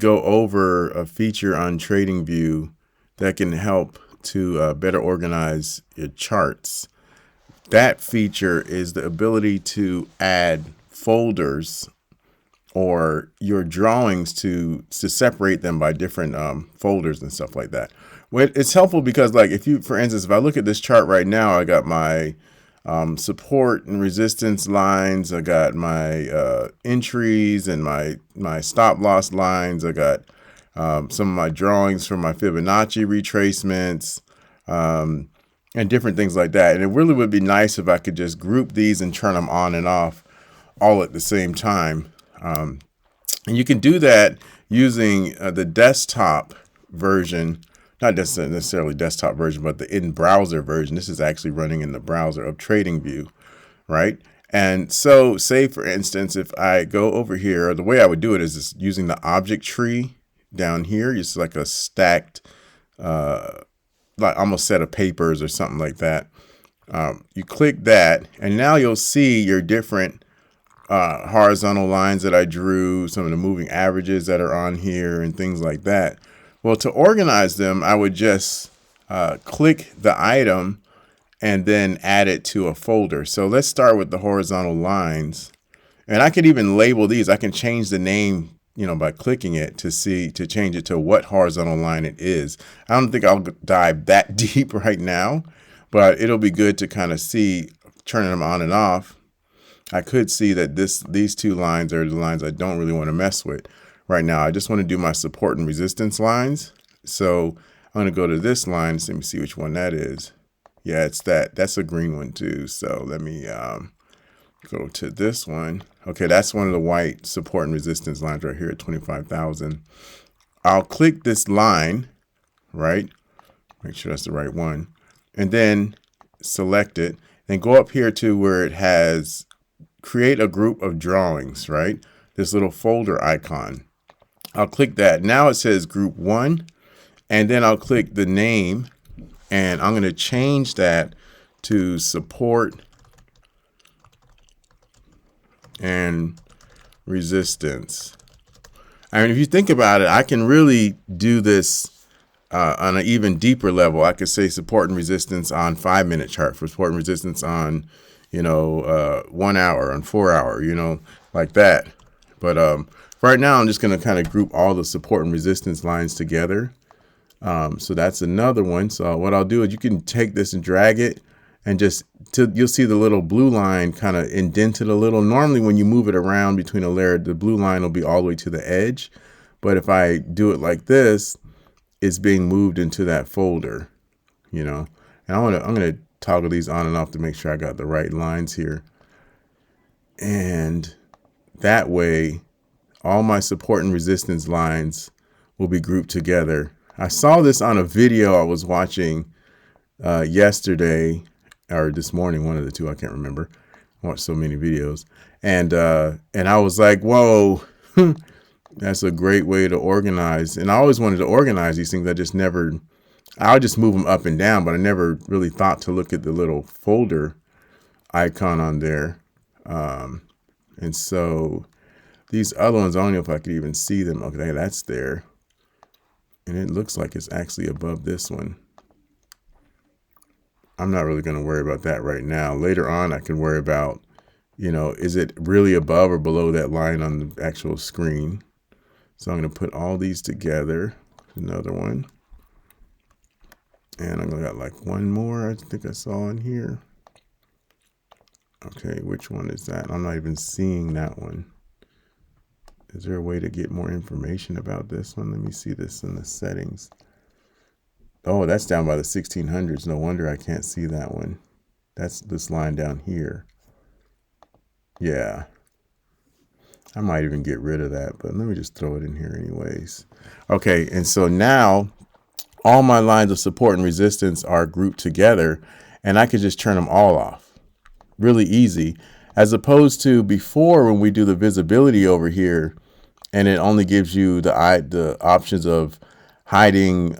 go over a feature on TradingView that can help to better organize your charts. That feature is the ability to add folders or your drawings to separate them by different folders and stuff like that. Well, it's helpful because, like, if you, for instance, if I look at this chart right now, I got my support and resistance lines. I got my entries and my stop loss lines. I got some of my drawings for my Fibonacci retracements and different things like that. And it really would be nice if I could just group these and turn them on and off all at the same time. And you can do that using the desktop version, not necessarily desktop version, but the in-browser version. This is actually running in the browser of TradingView, right? And so say, for instance, if I go over here, the way I would do it is just using the object tree down here. It's like a stacked, like almost set of papers or something like that. You click that, and now you'll see your different horizontal lines that I drew, some of the moving averages that are on here and things like that. Well, to organize them, I would just click the item and then add it to a folder. So let's start with the horizontal lines. And I could even label these. I can change the name, by clicking it to change it to what horizontal line it is. I don't think I'll dive that deep right now, but it'll be good to kind of see turning them on and off. I could see that these two lines are the lines I don't really want to mess with right now. I just want to do my support and resistance lines. So I'm going to go to this line. Let me see which one that is. Yeah, it's that. That's a green one too. So let me go to this one. Okay, that's one of the white support and resistance lines right here at 25,000. I'll click this line, right? Make sure that's the right one. And then select it and go up here to where it has create a group of drawings, right? This little folder icon. I'll click that. Now it says group 1, and then I'll click the name, and I'm going to change that to support and resistance. I mean, if you think about it, I can really do this on an even deeper level. I could say support and resistance on 5-minute chart, for support and resistance on 1 hour, on 4 hour, like that. But right now I'm just going to kind of group all the support and resistance lines together. So that's another one. So what I'll do is you can take this and drag it, and you'll see the little blue line kind of indented a little. Normally when you move it around between a layer, the blue line will be all the way to the edge. But if I do it like this, it's being moved into that folder, and I'm going to toggle these on and off to make sure I got the right lines here. And that way, all my support and resistance lines will be grouped together. I saw this on a video I was watching yesterday or this morning, one of the two, I can't remember. I watched so many videos. And I was like, whoa, that's a great way to organize. And I always wanted to organize these things. I'll just move them up and down, but I never really thought to look at the little folder icon on there. And so these other ones, I don't know if I could even see them. Okay, that's there. And it looks like it's actually above this one. I'm not really going to worry about that right now. Later on, I can worry about, is it really above or below that line on the actual screen? So I'm going to put all these together. Another one. And I'm going to got like one more I think I saw in here. Okay, which one is that? I'm not even seeing that one. Is there a way to get more information about this one? Let me see this in the settings. Oh, that's down by the 1600s. No wonder I can't see that one. That's this line down here. Yeah. I might even get rid of that, but let me just throw it in here anyways. Okay, and so now all my lines of support and resistance are grouped together, and I could just turn them all off. Really easy, as opposed to before when we do the visibility over here, and it only gives you the options of hiding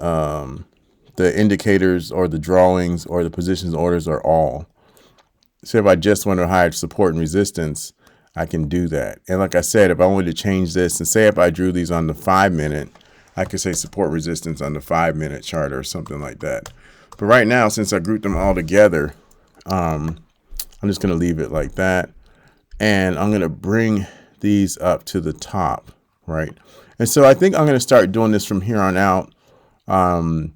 the indicators or the drawings or the positions, orders, or all. So if I just want to hide support and resistance, I can do that. And like I said, if I wanted to change this, and say if I drew these on the 5-minute, I could say support resistance on the 5-minute chart or something like that. But right now, since I grouped them all together, I'm just going to leave it like that. And I'm going to bring these up to the top, right? And so I think I'm going to start doing this from here on out. And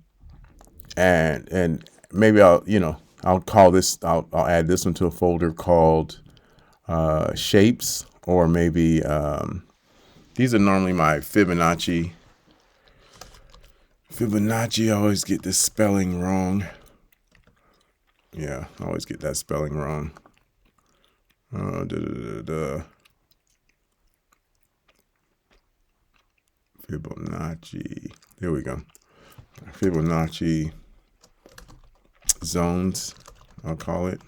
maybe I'll call this, I'll add this one to a folder called shapes, or maybe these are normally my Fibonacci. I always get this spelling wrong. Yeah, I always get that spelling wrong. Fibonacci. There we go. Fibonacci zones, I'll call it.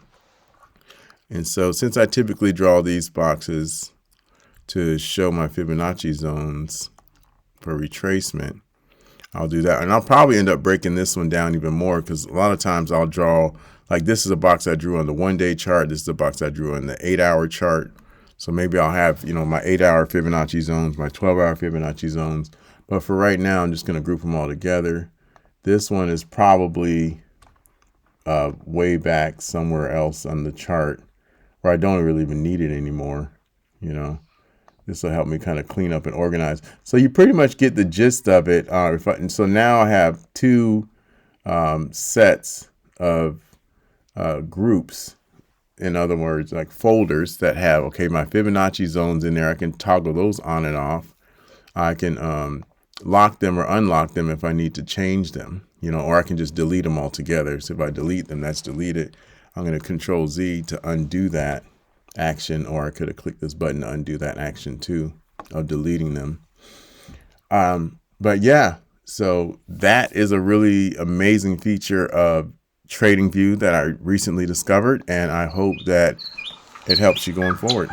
And so since I typically draw these boxes to show my Fibonacci zones for retracement, I'll do that. And I'll probably end up breaking this one down even more, because a lot of times I'll draw, like this is a box I drew on the 1-day chart. This is a box I drew on the 8-hour chart. So maybe I'll have, my 8-hour Fibonacci zones, my 12-hour Fibonacci zones. But for right now, I'm just going to group them all together. This one is probably way back somewhere else on the chart where I don't really even need it anymore. This will help me kind of clean up and organize. So you pretty much get the gist of it. So now I have two sets of groups. In other words, like folders that have, okay, my Fibonacci zones in there. I can toggle those on and off. I can lock them or unlock them if I need to change them, or I can just delete them altogether. So if I delete them, that's deleted. I'm going to Control Z to undo that action, or I could have clicked this button to undo that action too of deleting them. But yeah, so that is a really amazing feature of TradingView that I recently discovered, and I hope that it helps you going forward.